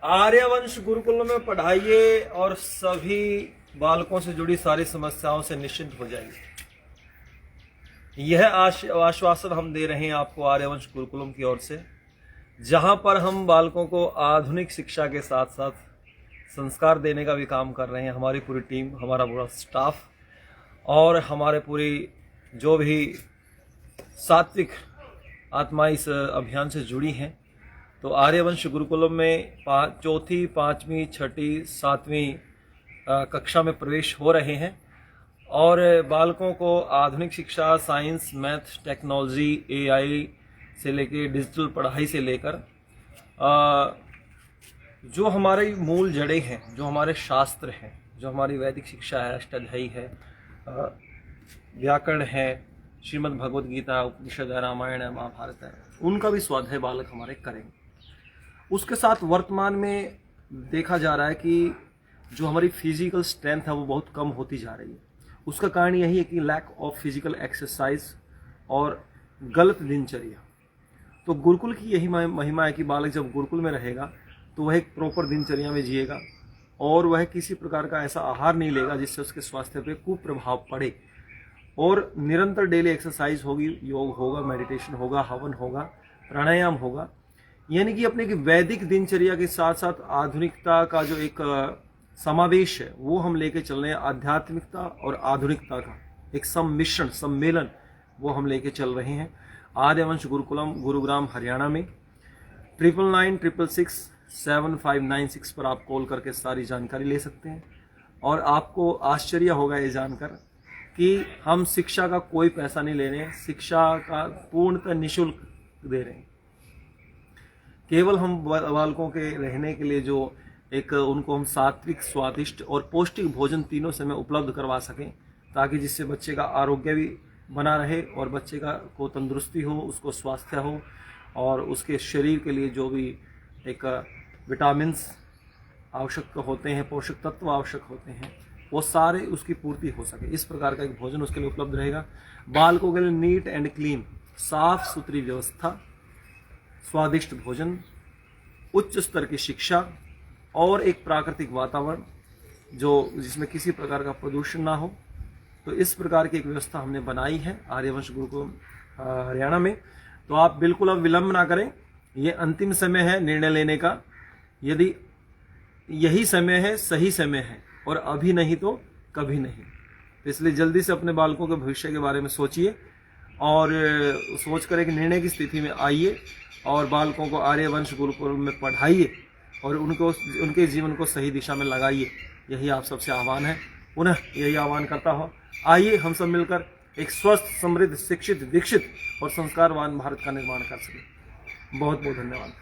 आर्यवंश गुरुकुल में पढ़ाइए और सभी बालकों से जुड़ी सारी समस्याओं से निश्चिंत हो जाइए। यह आश्वासन हम दे रहे हैं आपको आर्यवंश गुरुकुलम की ओर से, जहां पर हम बालकों को आधुनिक शिक्षा के साथ साथ संस्कार देने का भी काम कर रहे हैं। हमारी पूरी टीम, हमारा पूरा स्टाफ और हमारे पूरी जो भी सात्विक आत्माएं इस अभियान से जुड़ी हैं। तो आर्यवंश गुरुकुलम में चौथी, पाँचवीं, छठी, सातवीं कक्षा में प्रवेश हो रहे हैं और बालकों को आधुनिक शिक्षा, साइंस, मैथ, टेक्नोलॉजी, एआई से लेकर डिजिटल पढ़ाई से लेकर जो हमारी मूल जड़ें हैं, जो हमारे शास्त्र हैं, जो हमारी वैदिक शिक्षा है, अष्टाध्यायी है, व्याकरण है, श्रीमद् भगवद गीता, उपनिषद है, रामायण है, महाभारत है, उनका भी स्वाध्याय बालक हमारे करेंगे। उसके साथ वर्तमान में देखा जा रहा है कि जो हमारी फिजिकल स्ट्रेंथ है वो बहुत कम होती जा रही है। उसका कारण यही है कि लैक ऑफ फिजिकल एक्सरसाइज और गलत दिनचर्या। तो गुरुकुल की यही महिमा है कि बालक जब गुरुकुल में रहेगा तो वह एक प्रॉपर दिनचर्या में जिएगा और वह किसी प्रकार का ऐसा आहार नहीं लेगा जिससे उसके स्वास्थ्य पे कुप्रभाव पड़े। और निरंतर डेली एक्सरसाइज होगी, योग होगा, मेडिटेशन होगा, हवन होगा, प्राणायाम होगा, यानी कि अपने की वैदिक दिनचर्या के साथ साथ आधुनिकता का जो एक समावेश है वो हम लेके चल रहे हैं। आध्यात्मिकता और आधुनिकता का एक सम्मिश्रण, सम्मेलन वो हम लेके चल रहे हैं। आर्यवंश गुरुकुलम, गुरुग्राम, हरियाणा में 9996675596 पर आप कॉल करके सारी जानकारी ले सकते हैं। और आपको आश्चर्य होगा ये जानकर कि हम शिक्षा का कोई पैसा नहीं ले रहे हैं, शिक्षा का पूर्णतः निःशुल्क दे रहे हैं। केवल हम बालकों के रहने के लिए जो एक उनको हम सात्विक, स्वादिष्ट और पौष्टिक भोजन तीनों समय उपलब्ध करवा सकें, ताकि जिससे बच्चे का आरोग्य भी बना रहे और बच्चे को तंदुरुस्ती हो, उसको स्वास्थ्य हो और उसके शरीर के लिए जो भी एक विटामिन्स आवश्यक होते हैं, पोषक तत्व आवश्यक होते हैं, वो सारे उसकी पूर्ति हो सके। इस प्रकार का एक भोजन उसके लिए उपलब्ध रहेगा। बालकों के लिए नीट एंड क्लीन, साफ सुथरी व्यवस्था, स्वादिष्ट भोजन, उच्च स्तर की शिक्षा और एक प्राकृतिक वातावरण जो जिसमें किसी प्रकार का प्रदूषण ना हो। तो इस प्रकार की एक व्यवस्था हमने बनाई है आर्यवंश गुरुकुल हरियाणा में। तो आप बिल्कुल अब विलंब ना करें, ये अंतिम समय है निर्णय लेने का। यदि यही समय है, सही समय है, और अभी नहीं तो कभी नहीं। तो इसलिए जल्दी से अपने बालकों के भविष्य के बारे में सोचिए और सोच कर एक निर्णय की स्थिति में आइए और बालकों को आर्यवंश गुरुकुल में पढ़ाइए और उनके जीवन को सही दिशा में लगाइए। यही आप सबसे आह्वान है। पुनः यही आह्वान करता हो, आइए हम सब मिलकर एक स्वस्थ, समृद्ध, शिक्षित, विकसित और संस्कारवान भारत का निर्माण कर सकें। बहुत बहुत धन्यवाद।